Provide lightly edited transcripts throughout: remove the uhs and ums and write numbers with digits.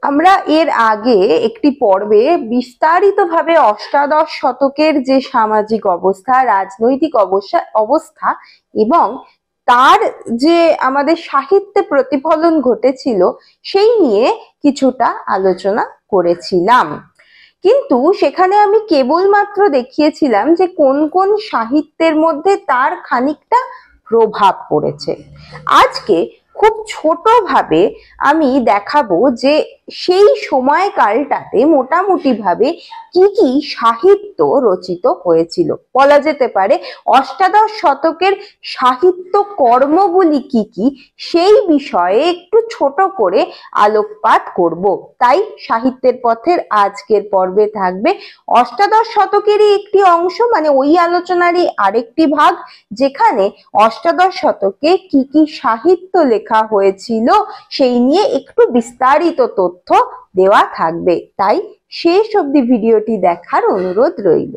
আমরা এর আগে একটি পর্বে বিস্তারিতভাবে অষ্টাদশ শতকের যে সামাজিক অবস্থা, রাজনৈতিক অবস্থা এবং তার যে আমাদের সাহিত্যে প্রতিফলন ঘটেছিল সেই নিয়ে কিছুটা আলোচনা করেছিলাম। কিন্তু সেখানে আমি কেবলমাত্র দেখিয়েছিলাম যে কোন কোন সাহিত্যের মধ্যে তার খানিকটা প্রভাব পড়েছে। আজকে খুব ছোটভাবে আমি দেখাবো যে সেই সময়কালটাতে মোটামুটি ভাবে কি কি সাহিত্য রচিত হয়েছিল। বলা যেতে পারে অষ্টাদশ শতকের সাহিত্য কর্মগুলি কি কি সেই বিষয়ে একটু ছোট করে আলোকপাত করব। তাই সাহিত্যের পথের আজকের পর্বে থাকবে অষ্টাদশ শতকেরই একটি অংশ, মানে ওই আলোচনারই আরেকটি ভাগ, যেখানে অষ্টাদশ শতকে কি কি সাহিত্য লেখা হয়েছিল সেই নিয়ে একটু বিস্তারিত তথ্য দেওয়া থাকবে। তাই শেষ অবধি ভিডিওটি দেখার অনুরোধ রইল।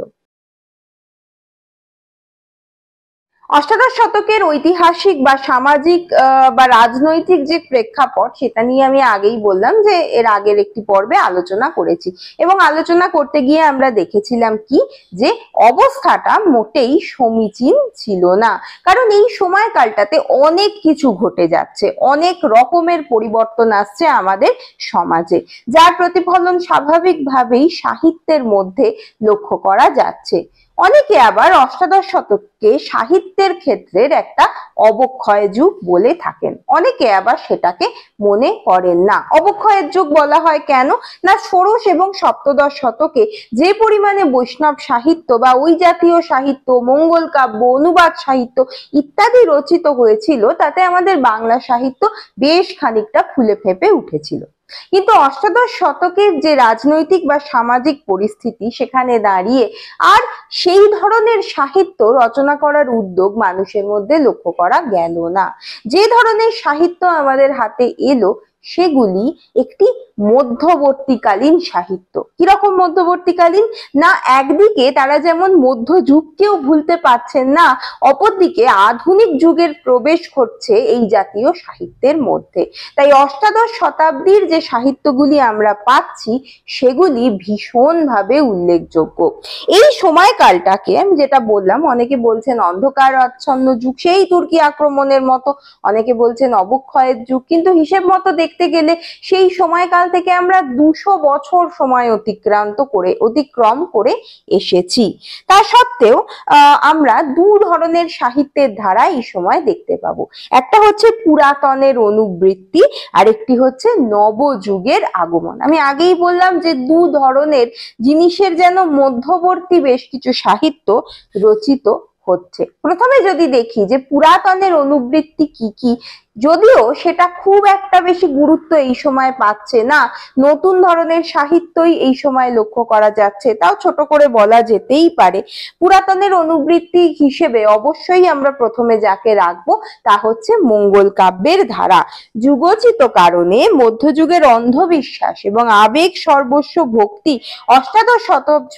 অষ্টাদশ শতকের ঐতিহাসিক বা সামাজিক বা রাজনৈতিক যে প্রেক্ষাপট সেটা নিয়ে আমি আগেই বললাম যে এর আগের একটি পর্বে আলোচনা করেছি, এবং আলোচনা করতে গিয়ে আমরা দেখেছিলাম কি যে অবস্থাটা মোটেই সমীচীন ছিল না। কারণ এই সময়কালটাতে অনেক কিছু ঘটে যাচ্ছে, অনেক রকমের পরিবর্তন আসছে আমাদের সমাজে, যার প্রতিফলন স্বাভাবিকভাবেই সাহিত্যের মধ্যে লক্ষ্য করা যাচ্ছে। অনেকে আবার অষ্টাদশ শতককে সাহিত্যের ক্ষেত্রের একটা অবক্ষয় যুগ বলে থাকেন, অনেকে আবার সেটাকে মনে করেন না। অবক্ষয়ের যুগ বলা হয় কেন না, ষোড়শ এবং সপ্তদশ শতকে যে পরিমাণে বৈষ্ণব সাহিত্য বা ওই জাতীয় সাহিত্য, মঙ্গল কাব্য, অনুবাদ সাহিত্য ইত্যাদি রচিত হয়েছিল, তাতে আমাদের বাংলা সাহিত্য বেশ খানিকটা ফুলে ফেঁপে উঠেছিল। কিন্তু অষ্টাদশ শতকের যে রাজনৈতিক বা সামাজিক পরিস্থিতি, সেখানে দাঁড়িয়ে আর সেই ধরনের সাহিত্য রচনা করার উদ্যোগ মানুষের মধ্যে লক্ষ্য করা গেল না। যে ধরনের সাহিত্য আমাদের হাতে এলো সেগুলি একটি মধ্যবর্তীকালীন সাহিত্য। কিরকম মধ্যবর্তীকালীন না, একদিকে তারা যেমন মধ্যযুগকেও ভুলতে পারছেন না, অপরদিকে আধুনিক যুগের প্রবেশ ঘটছে এই জাতীয় সাহিত্যের মধ্যে। তাই অষ্টাদশ শতাব্দীর যে সাহিত্যগুলি আমরা পাচ্ছি সেগুলি ভীষণভাবে উল্লেখযোগ্য। এই সময়কালটাকে আমি যেটা বললাম, অনেকে বলছেন অন্ধকার আচ্ছন্ন যুগ, সেই তুর্কি আক্রমণের মতো, অনেকে বলছেন অবক্ষয়ের যুগ, কিন্তু হিসেব মতো দেখতে গেলে সেই সময়কাল থেকে আমরা 200 বছর সময় অতিক্রম করে এসেছি। তা সত্ত্বেও আমরা দু ধরনের সাহিত্যের ধারা এই সময় দেখতে পাবো। একটা হচ্ছে পুরাতনের অনুবৃত্তি, আর একটি হচ্ছে নবযুগের আগমন। আমি আগেই বললাম যে দু ধরনের জিনিসের যেন মধ্যবর্তী বেশ কিছু সাহিত্য রচিত হচ্ছে। প্রথমে যদি দেখি যে পুরাতনের অনুবৃত্তি কি কি, যদিও সেটা খুব একটা বেশি গুরুত্ব এই সময় পাচ্ছে না, নতুন ধরনের সাহিত্যই এই সময় লক্ষ্য করা যাচ্ছে, তাও ছোট করে বলা যেতেই পারে। পুরাতনের অনুবৃত্তি হিসেবে অবশ্যই আমরা প্রথমে যাকে রাখবো তা হচ্ছে মঙ্গল কাব্যের ধারা। যুগোচিত কারণে মধ্যযুগের অন্ধবিশ্বাস এবং আবেগ সর্বস্ব ভক্তি অষ্টাদশ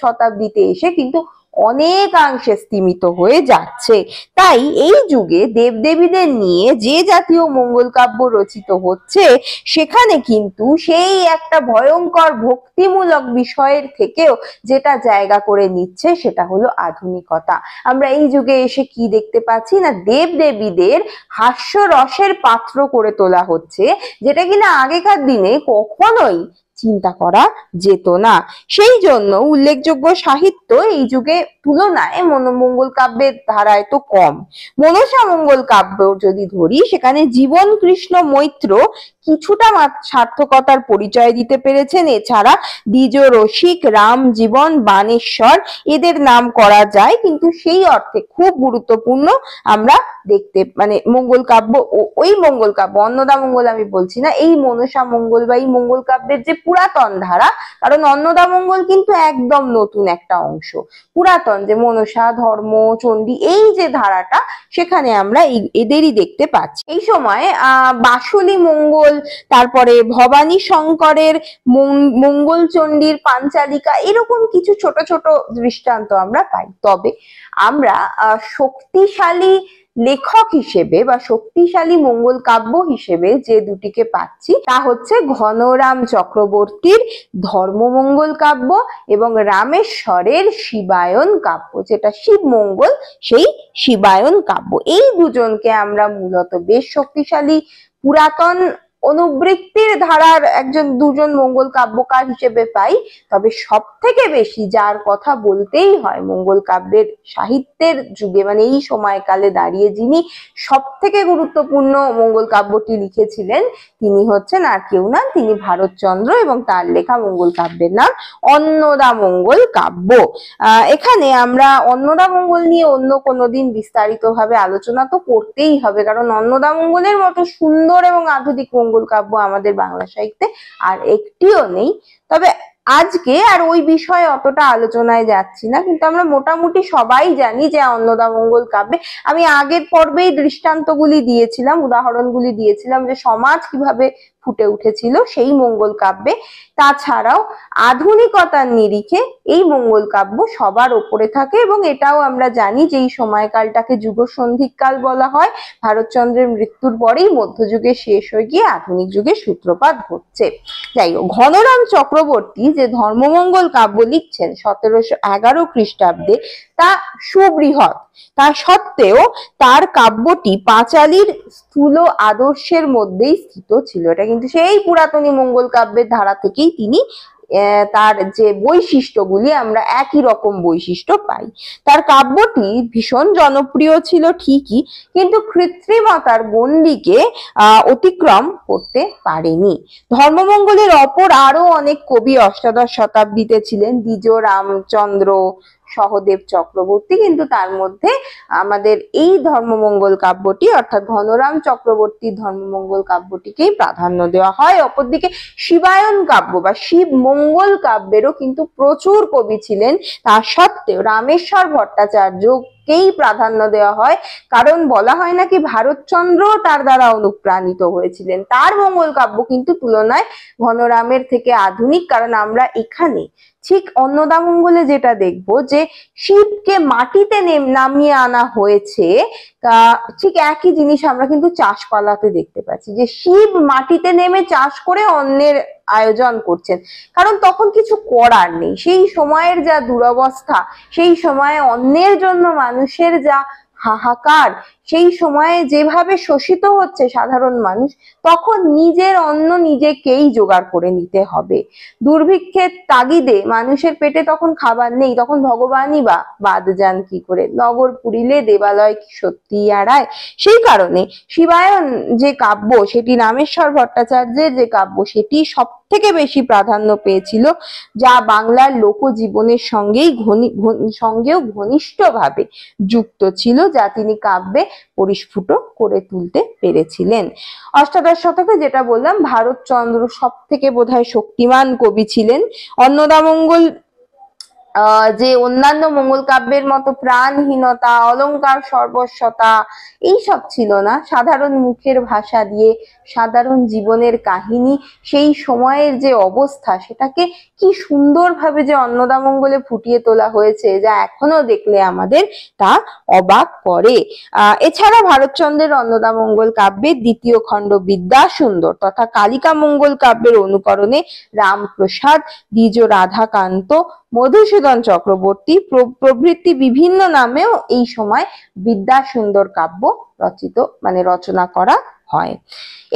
শতাব্দীতে এসে কিন্তু অনেকাংশে স্তীমিত হয়ে যাচ্ছে। তাই এই যুগে দেবদেবীদের নিয়ে যে জাতীয় মঙ্গল কাব্য রচিত হচ্ছে সেখানে কিন্তু সেই একটা ভয়ঙ্কর ভক্তিমূলক বিষয়ের থেকেও যেটা জায়গা করে নিচ্ছে সেটা হলো আধুনিকতা। আমরা এই যুগে এসে কি দেখতে পাচ্ছি না, দেবদেবীদের হাস্যরসের পাত্র করে তোলা হচ্ছে, যেটা কিনা আগেকার দিনে কখনোই চিন্তা করা যেত না। সেই জন্য উল্লেখযোগ্য সাহিত্য এই যুগে তুলনায় মঙ্গল কাব্যের ধারায় তো কম। মনসা মঙ্গল কাব্য যদি ধরি, সেখানে জীবন কৃষ্ণ মৈত্র কিছুটা সার্থকতার পরিচয় দিতে পেরেছেন। এছাড়া দ্বিজ রসিক, রাম জীবন, বানেশ্বর এদের নাম করা যায়, কিন্তু সেই অর্থে খুব গুরুত্বপূর্ণ আমরা দেখতে মঙ্গল কাব্য, ওই মঙ্গল কাব্য, অন্নদা মঙ্গল আমি বলছি না, এই মনসা মঙ্গল বা এই মঙ্গল কাব্যের যে পুরাতন ধারা, কারণ অন্নদা মঙ্গল কিন্তু একদম নতুন একটা অংশ। পুরাতন যে মনসা, ধর্ম, চণ্ডী এই যে ধারাটা, সেখানে আমরা এদেরই দেখতে পাচ্ছি। এই সময় বাসুলি মঙ্গল, তারপরে ভবানী শঙ্করের মঙ্গল চণ্ডীর পাঞ্চালিকা, এরকম কিছু ছোট ছোট দৃষ্টান্ত আমরা পাই। তবে আমরা শক্তিশালী লেখক হিসেবে বা শক্তিশালী মঙ্গল কাব্য হিসেবে যে দুটিকে পাচ্ছি তা হচ্ছে ঘনরাম চক্রবর্তীর ধর্মমঙ্গল কাব্য এবং রামেশ্বরের শিবায়ন কাব্য, যেটা শিব মঙ্গল সেই শিবায়ন কাব্য। এই দুজনকে আমরা মূলত বেশ শক্তিশালী পুরাতন অনুবৃত্তির ধারার দুজন মঙ্গল কাব্যকার হিসেবে পাই। তবে সব থেকে বেশি যার কথা বলতেই হয় মঙ্গল কাব্যের সাহিত্যের যুগে, মানে এই সময়কালে দাঁড়িয়ে যিনি সব থেকে গুরুত্বপূর্ণ মঙ্গল কাব্যটি লিখেছিলেন তিনি হচ্ছেন আর কেউ না, তিনি ভারতচন্দ্র, এবং তার লেখা মঙ্গল কাব্যের নাম অন্নদামঙ্গল কাব্য। এখানে আমরা অন্নদামঙ্গল নিয়ে অন্য কোনোদিন বিস্তারিতভাবে আলোচনা তো করতেই হবে, কারণ অন্নদামঙ্গলের মতো সুন্দর এবং আধুনিক মঙ্গল কাব্য আমাদের বাংলা সাহিত্যে আর একটিও নেই। তবে আজকে আর ওই বিষয়ে অতটা আলোচনায় যাচ্ছি না, কিন্তু আমরা মোটামুটি সবাই জানি যে অন্নদামঙ্গল কাব্যে আমি আগের পর্বেই দৃষ্টান্তগুলি দিয়েছিলাম, উদাহরণগুলি দিয়েছিলাম যে সমাজ কিভাবে ফুটে উঠেছিল সেই মঙ্গল কাব্যে। তাছাড়াও আধুনিকতার নিরিখে এই মঙ্গল কাব্য সবার ওপরে থাকে, এবং এটাও আমরা জানি যে এই সময়কালটাকে যুগসন্ধিকাল বলা হয়। ভারতচন্দ্রের মৃত্যুর পরেই মধ্যযুগে শেষ হয়ে গিয়ে আধুনিক যুগের সূত্রপাত ঘটছে। যাই হোক, ঘনরাম চক্রবর্তী যে ধর্মমঙ্গল কাব্য লিখছেন 1711 খ্রিস্টাব্দে তা সুবৃহৎ, তা সত্ত্বেও তার কাব্যটি পাঁচালীর স্থূল আদর্শের মধ্যেই স্থিত ছিল। এটা কিন্তু সেই পুরাতনী মঙ্গল কাব্যের ধারা থেকেই তিনি তার যে বৈশিষ্ট্যগুলি আমরা একই রকম বৈশিষ্ট্য পাই। তার কাব্যটি ভীষণ জনপ্রিয় ছিল ঠিকই, কিন্তু কৃত্রিমতার গণ্ডিকে অতিক্রম করতে পারেনি। ধর্মমঙ্গলের অপর আরো অনেক কবি অষ্টাদশ শতাব্দীতে ছিলেন, দ্বিজ রামচন্দ্র, সহদেব চক্রবর্তী, কিন্তু তার মধ্যে আমাদের এই ধর্মমঙ্গল কাব্যটি অর্থাৎ ঘনরাম চক্রবর্তীর ধর্মমঙ্গল কাব্যটিকেই প্রাধান্য দেওয়া হয়। অপরদিকে শিবায়ন কাব্য বা শিব মঙ্গল কাব্যেরও কিন্তু প্রচুর কবি ছিলেন, তা সত্ত্বেও রামেশ্বর ভট্টাচার্যকেই প্রাধান্য দেওয়া হয়, কারণ বলা হয় নাকি ভারতচন্দ্র তার দ্বারা অনুপ্রাণিত হয়েছিলেন। তার মঙ্গল কাব্য কিন্তু তুলনায় ঘনরামের থেকে আধুনিক, কারণ আমরা এখানে ঠিক অন্নদামঙ্গলে যেটা দেখবো যে শিবকে মাটিতে নামিয়ে আনা হয়েছে, ঠিক একই জিনিস আমরা কিন্তু চাষপালাতে দেখতে পাচ্ছি, যে শিব মাটিতে নেমে চাষ করে অন্নের আয়োজন করছেন, কারণ তখন কিছু করার নেই। সেই সময়ের যা দুরবস্থা, সেই সময়ে অন্নের জন্য মানুষের যা হাহাকার, সেই সময়ে যেভাবে শোষিত হচ্ছে সাধারণ মানুষ, তখন নিজের অন্ন নিজেকেই জোগাড় করে নিতে হবে। দুর্ভিক্ষের তাগিদে মানুষের পেটে তখন খাবার নেই, তখন ভগবানই বা বাদ যান কি করে? নগর পুরিলে দেবালয় কি সত্যি আড়ায়? সেই কারণে শিবায়ন যে কাব্য, সেটি রামেশ্বর ভট্টাচার্যের যে কাব্য, সেটি সব থেকে বেশি প্রাধান্য পেয়েছিল, যা বাংলার লোকজীবনের সঙ্গেও ঘনিষ্ঠভাবে যুক্ত ছিল, যা তিনি কাব্যে পরিস্ফুট করে তুলতে পেরেছিলেন। অষ্টাদশ শতকে যেটা বললাম, ভারতচন্দ্র সব থেকে বোধহয় শক্তিমান কবি ছিলেন। অন্নদামঙ্গল যে অন্যান্য মঙ্গল কাব্যের মতো প্রাণহীনতা, অলংকার সর্বস্বতা এইসব ছিল না। সাধারণ মুখের ভাষা দিয়ে সাধারণ জীবনের কাহিনী, সেই সময়ের যে অবস্থা, সেটাকে কি সুন্দরভাবে যে অন্নদামঙ্গলে ফুটিয়ে তোলা হয়েছে, যা এখনো দেখলে আমাদের তা অবাক করে। এছাড়া ভারতচন্দ্রের অন্নদামঙ্গল কাব্যের দ্বিতীয় খণ্ড বিদ্যাসুন্দর তথা কালিকা মঙ্গল কাব্যের অনুকরণে রামপ্রসাদ, দ্বিজ রাধাকান্ত, মধুসূদন চক্রবর্তী প্রভৃতি বিভিন্ন নামেও এই সময় বিদ্যাসুন্দর কাব্য রচনা করা হয়।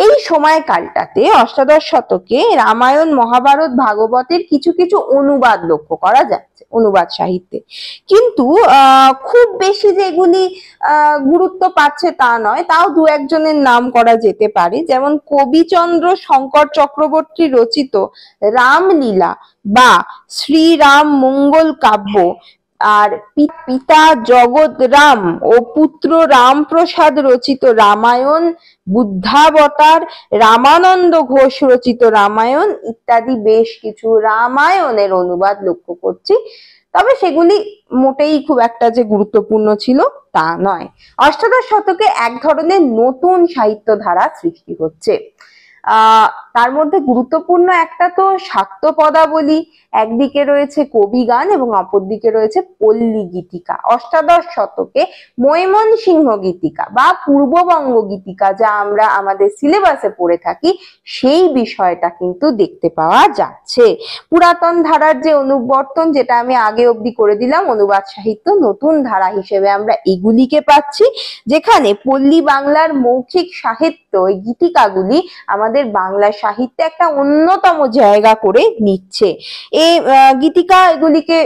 এই সময়কালটাতে অষ্টাদশ শতকে রামায়ণ, মহাভারত, ভাগবতের কিছু কিছু অনুবাদ লক্ষ্য করা যাচ্ছে অনুবাদ সাহিত্যে, কিন্তু খুব বেশি যেগুলি গুরুত্ব পাচ্ছে তা নয়। তাও দু একজনের নাম করা যেতে পারে, যেমন কবিচন্দ্র শঙ্কর চক্রবর্তী রচিত রামলীলা বা শ্রীরাম মঙ্গল কাব্য, আর পিতা জগৎ রাম ও পুত্র রামপ্রসাদ রচিত রামায়ণ, বুদ্ধাবতার, রামানন্দ ঘোষ রচিত রামায়ণ ইত্যাদি বেশ কিছু রামায়ণের অনুবাদ লক্ষ্য করছি। তবে সেগুলি মোটেই খুব একটা যে গুরুত্বপূর্ণ ছিল তা নয়। অষ্টাদশ শতকে এক ধরনের নতুন সাহিত্য ধারা সৃষ্টি হচ্ছে। তার মধ্যে গুরুত্বপূর্ণ একটা তো শাক্ত পদাবলী, একদিকে রয়েছে কবি গান এবং অপরদিকে রয়েছে পল্লী গীতিকা। অষ্টাদশ শতকে ময়মনসিংহ গীতিকা বা পূর্ববঙ্গ গীতিকা, যা আমরা আমাদের সিলেবাসে পড়ে থাকি, সেই বিষয়টা কিন্তু দেখতে পাওয়া যাচ্ছে। পুরাতন ধারার যে অনুবর্তন, যেটা আমি আগে অবধি করে দিলাম, অনুবাদ সাহিত্য নতুন ধারা হিসেবে আমরা এগুলিকে পাচ্ছি, যেখানে পল্লী বাংলার মৌখিক সাহিত্য, এই গীতিকাগুলি আমাদের বাংলা সাহিত্যে একটা অন্যতম জায়গা করে নিচ্ছে। এই গীতিকা এগুলিকে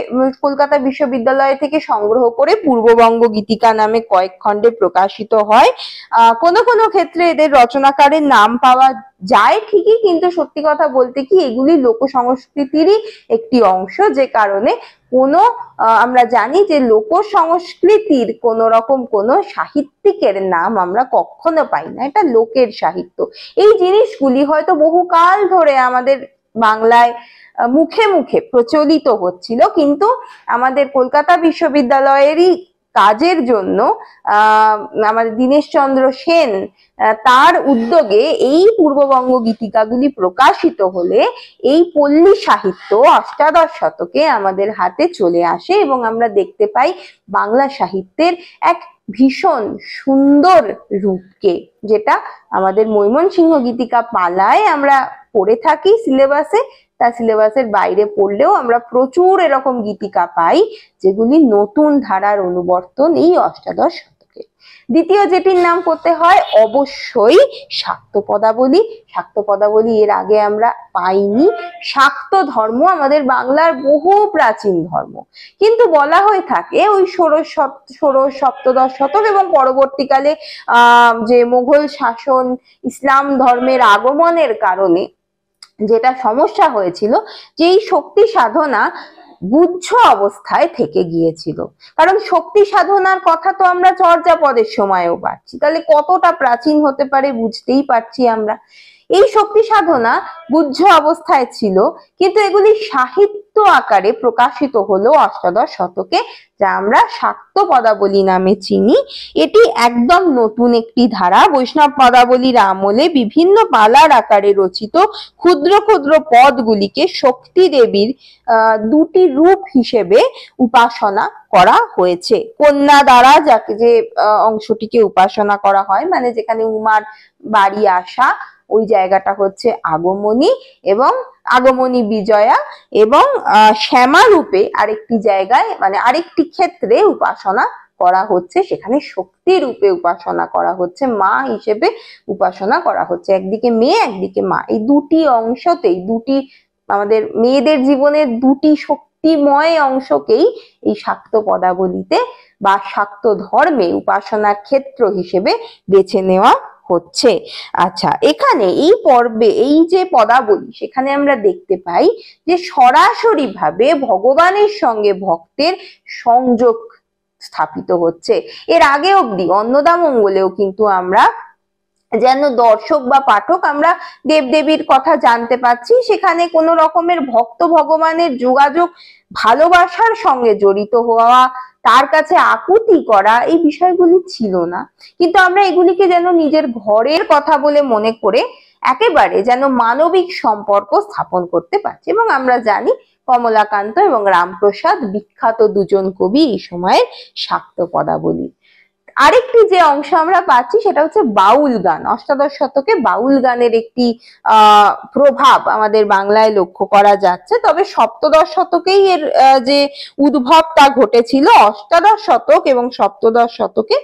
কলকাতা বিশ্ববিদ্যালয় থেকে সংগ্রহ করে পূর্ববঙ্গ গীতিকা নামে কয়েক খণ্ডে প্রকাশিত হয়। কোনো কোনো ক্ষেত্রে এদের রচনাকারের নাম পাওয়া যায় ঠিকই, কিন্তু সত্যি কথা বলতে কি এগুলি লোক সংস্কৃতিরই একটি অংশ, যে কারণে আমরা জানি যে লোক সংস্কৃতির কোন রকম কোন সাহিত্যিকের নাম আমরা কখনো পাই না, এটা লোকের সাহিত্য। এই জিনিসগুলি হয়তো বহুকাল ধরে আমাদের বাংলায় মুখে মুখে প্রচলিত হচ্ছিল, কিন্তু আমাদের কলকাতা বিশ্ববিদ্যালয়েরই কাজের জন্য আমাদের দীনেশচন্দ্র সেন তার উদ্যোগে এই পূর্ববঙ্গ গীতিকাগুলি প্রকাশিত হলে এই পল্লী সাহিত্য অষ্টাদশ শতকে আমাদের হাতে চলে আসে এবং আমরা দেখতে পাই বাংলা সাহিত্যের এক ভীষণ সুন্দর রূপকে, যেটা আমাদের ময়মনসিংহ গীতিকা পালায় আমরা পড়ে থাকি সিলেবাসে। তার সিলেবাসের বাইরে পড়লেও আমরা প্রচুর এরকম গীতিকা পাই যেগুলি নতুন ধারার অনুবর্তন এই অষ্টাদশ শতকে। দ্বিতীয় যেটির নাম করতে হয় অবশ্যই শাক্ত পদাবলী। শাক্ত পদাবলী এর আগে আমরা পাইনি। শাক্ত ধর্ম আমাদের বাংলার বহু প্রাচীন ধর্ম, কিন্তু বলা হয়ে থাকে ওই ষোড়শ সপ্তদশ শতক এবং পরবর্তীকালে যে মুঘল শাসন, ইসলাম ধর্মের আগমনের কারণে যেটা সমস্যা হয়েছিল, যে এই শক্তি সাধনা গুহ্য অবস্থায় থেকে গিয়েছিল। কারণ শক্তি সাধনার কথা তো আমরা চর্যাপদের সময়ও পাচ্ছি, তাহলে কতটা প্রাচীন হতে পারে বুঝতেই পারছি আমরা। এই শক্তি সাধনা গুহ্য অবস্থায় ছিল, কিন্তু এগুলি সাহিত্য আকারে প্রকাশিত হলো অষ্টাদশ শতকে, যা আমরা শাক্ত পদাবলী নামে চিনি। এটি একদম নতুন একটি ধারা। বৈষ্ণব পদাবলীর আমলে বিভিন্ন পালার আকারে রচিত ক্ষুদ্র ক্ষুদ্র পদগুলিকে শক্তি দেবীর দুটি রূপ হিসেবে উপাসনা করা হয়েছে। কন্যা দ্বারা যাকে যে অংশটিকে উপাসনা করা হয়, মানে যেখানে উমার বাড়ি আসা, ওই জায়গাটা হচ্ছে আগমনী এবং আগমনী বিজয়া, এবং শ্যামা রূপে আরেকটি জায়গায়, মানে আরেকটি ক্ষেত্রে উপাসনা করা হচ্ছে, সেখানে শক্তি রূপে উপাসনা করা হচ্ছে, মা হিসেবে উপাসনা করা হচ্ছে। একদিকে মেয়ে, একদিকে মা, এই দুটি অংশতেই, দুটি আমাদের মেয়েদের জীবনের দুটি শক্তিময় অংশকেই এই শাক্ত পদাবলীতে বা শাক্ত ধর্মে উপাসনার ক্ষেত্র হিসেবে বেছে নেওয়া হচ্ছে। আচ্ছা, এখানে এই পর্বে এই যে পদাবলী, সেখানে আমরা দেখতে পাই যে সরাসরি ভাবে ভগবানের সঙ্গে ভক্তের সংযোগ স্থাপিত হচ্ছে। এর আগে অবধি অন্নদামঙ্গলেও কিন্তু আমরা যেন দর্শক বা পাঠক আমরা দেবদেবীর কথা জানতে পাচ্ছি, সেখানে কোনো রকমের ভক্ত ভগবানের যোগাযোগ, ভালোবাসার সঙ্গে জড়িত হওয়া, তার কাছে আকুতি করা, এই বিষয়গুলি ছিল না। কিন্তু আমরা এগুলিকে যেন নিজের ঘরের কথা বলে মনে করে একেবারে যেন মানবিক সম্পর্ক স্থাপন করতে পারছি। এবং আমরা জানি কমলাকান্ত এবং রামপ্রসাদ বিখ্যাত দুজন কবি এই সময়ের শাক্ত পদাবলী। আরেকটি যে অংশ আমরা পাচ্ছি সেটা হচ্ছে বাউল গান। অষ্টাদশ শতকে বাউল গানের একটি প্রভাব আমাদের বাংলায় লক্ষ্য করা যাচ্ছে, তবে সপ্তদশ শতকেই এর যে উদ্ভব তা ঘটেছিল। অষ্টাদশ শতক এবং সপ্তদশ শতকে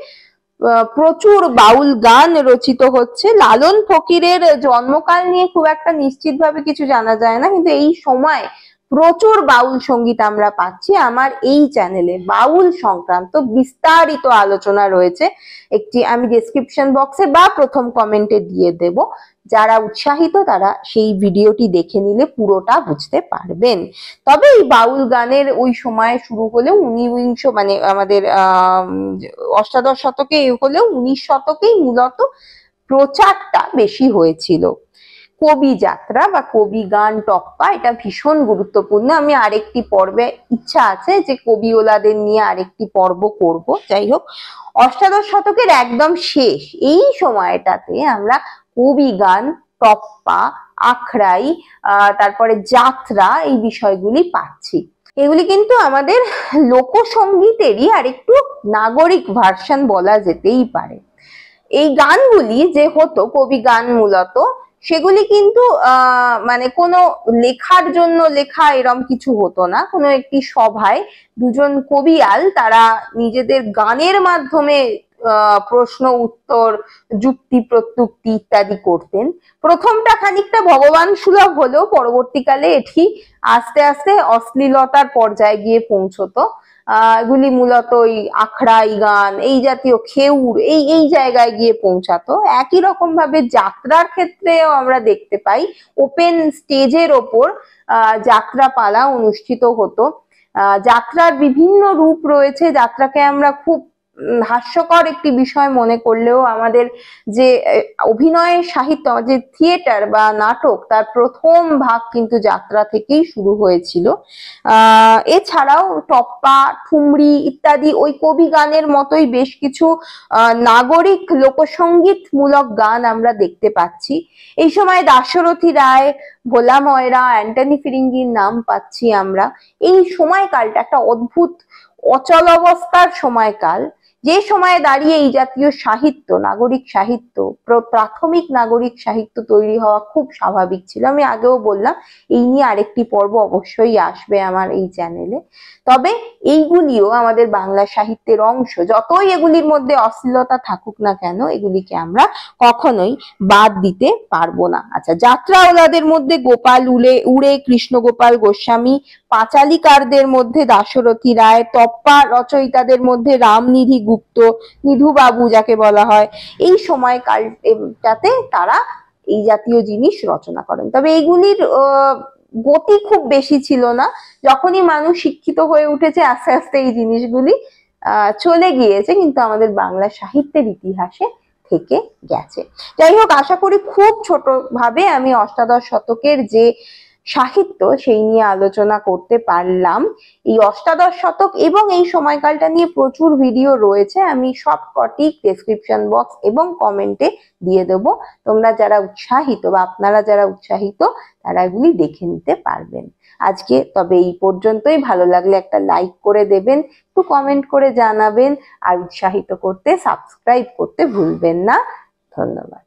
প্রচুর বাউল গান রচিত হচ্ছে। লালন ফকিরের জন্মকাল নিয়ে খুব একটা নিশ্চিতভাবে কিছু জানা যায় না, কিন্তু এই সময় প্রচুর বাউল সঙ্গীত আমরা পাচ্ছি। আমার এই চ্যানেলে বাউল সংক্রান্ত বিস্তারিত আলোচনা রয়েছে, একটি আমি ডেসক্রিপশন বক্সে বা প্রথম কমেন্টে দিয়ে দেব। যারা উৎসাহিত তারা সেই ভিডিওটি দেখে নিলে পুরোটা বুঝতে পারবেন। তবে এই বাউল গানের ওই সময় শুরু হলেও ঊনবিংশ, মানে আমাদের অষ্টাদশ শতকে হলেও 19 শতকেই মূলত প্রচারটা বেশি হয়েছিল। কবি যাত্রা বা কবি গান টপ্পা, এটা ভীষণ গুরুত্বপূর্ণ। আমি আরেকটি পর্বে ইচ্ছা আছে যে কবিওলাদের নিয়ে আরেকটি পর্ব করব। যাই হোক, অষ্টাদশ শতকের একদম শেষ এই সময়টাতে আমরা কবি গান টপ্পা, আখড়াই, তারপরে যাত্রা, এই বিষয়গুলি পাচ্ছি। এগুলি কিন্তু আমাদের লোকসঙ্গীতেরই আর একটু নাগরিক ভার্সন বলা যেতেই পারে। এই গানগুলি যে হতো, কবি গান মূলত, সেগুলি কিন্তু মানে কোনো লেখার জন্য লেখা এরম কিছু হতো না। কোনো একটি সভায় দুজন কবিয়াল তারা নিজেদের গানের মাধ্যমে প্রশ্ন উত্তর, যুক্তি প্রত্যুক্তি ইত্যাদি করতেন। প্রথমটা খানিকটা ভগবান সুলভ হলেও পরবর্তীকালে এটি আস্তে আস্তে অশ্লীলতার পর্যায়ে গিয়ে পৌঁছতো। এগুলি মূলত ওই আখড়াই গান, এই জাতীয় খেউর, এই জায়গায় গিয়ে পৌঁছাতো। একই রকম ভাবে যাত্রার ক্ষেত্রেও আমরা দেখতে পাই ওপেন স্টেজের ওপর যাত্রা পালা অনুষ্ঠিত হতো। যাত্রার বিভিন্ন রূপ রয়েছে। যাত্রাকে আমরা খুব হাস্যকর একটি বিষয় মনে করলেও আমাদের যে অভিনয়ের সাহিত্য, যে থিয়েটার বা নাটক, তার প্রথম ভাগ কিন্তু যাত্রা থেকেই শুরু হয়েছিল। এছাড়াও টপ্পা, ঠুমরি ইত্যাদি ওই কবি গানের মতোই বেশ কিছু নাগরিক লোকসঙ্গীত মূলক গান আমরা দেখতে পাচ্ছি। এই সময় দাশরথী রায়, ভোলা ময়রা, অ্যান্টনি ফিরিঙ্গির নাম পাচ্ছি আমরা। এই সময়কালটা একটা অদ্ভুত অচল অবস্থার সময়কাল, যে সময়ে দাঁড়িয়ে এই জাতীয় সাহিত্য, নাগরিক সাহিত্য, প্রাথমিক নাগরিক সাহিত্য তৈরি হওয়া খুব স্বাভাবিক ছিল। আমি আগেও বললাম এই নিয়ে আরেকটি পর্ব অবশ্যই আসবে আমার এই চ্যানেলে। তবে এইগুলিও আমাদের বাংলা সাহিত্যের অংশ। যতই এগুলির মধ্যে অশ্লীলতা থাকুক না কেন, এগুলিকে আমরা কখনোই বাদ দিতে পারবো না। আচ্ছা, যাত্রাওয়ালাদের মধ্যে গোপাল উড়ে, কৃষ্ণ গোপাল গোস্বামী, পাঁচালীকারদের মধ্যে দাশরথী রায়, টপ্পা রচয়িতাদের মধ্যে রামনিধি গুপ্ত, নিধু বাবু যাকে বলা হয়, এই সময়কালটাতে তারা এই জাতীয় জিনিস রচনা করেন। তবে এইগুলির গতি খুব বেশি ছিল না। যখনই মানুষ শিক্ষিত হয়ে উঠেছে আস্তে আস্তে এই জিনিসগুলি চলে গিয়েছে, কিন্তু আমাদের বাংলা সাহিত্যের ইতিহাসে থেকে গেছে। যাই হোক, আশা করি খুব ছোট ভাবে আমি অষ্টাদশ শতকের যে সাহিত্য সেই নিয়ে আলোচনা করতে পারলাম। এই অষ্টাদশ শতক এবং এই সময়কালটা নিয়ে প্রচুর ভিডিও রয়েছে, আমি সব কটি ডেসক্রিপশন বক্স এবং কমেন্টে দিয়ে দেবো। তোমরা যারা উৎসাহিত বা আপনারা যারা উৎসাহিত তারা এগুলি দেখে নিতে পারবেন। আজকে তবে এই পর্যন্তই। ভালো লাগলে একটা লাইক করে দেবেন, একটু কমেন্ট করে জানাবেন, আর উৎসাহিত করতে সাবস্ক্রাইব করতে ভুলবেন না। ধন্যবাদ।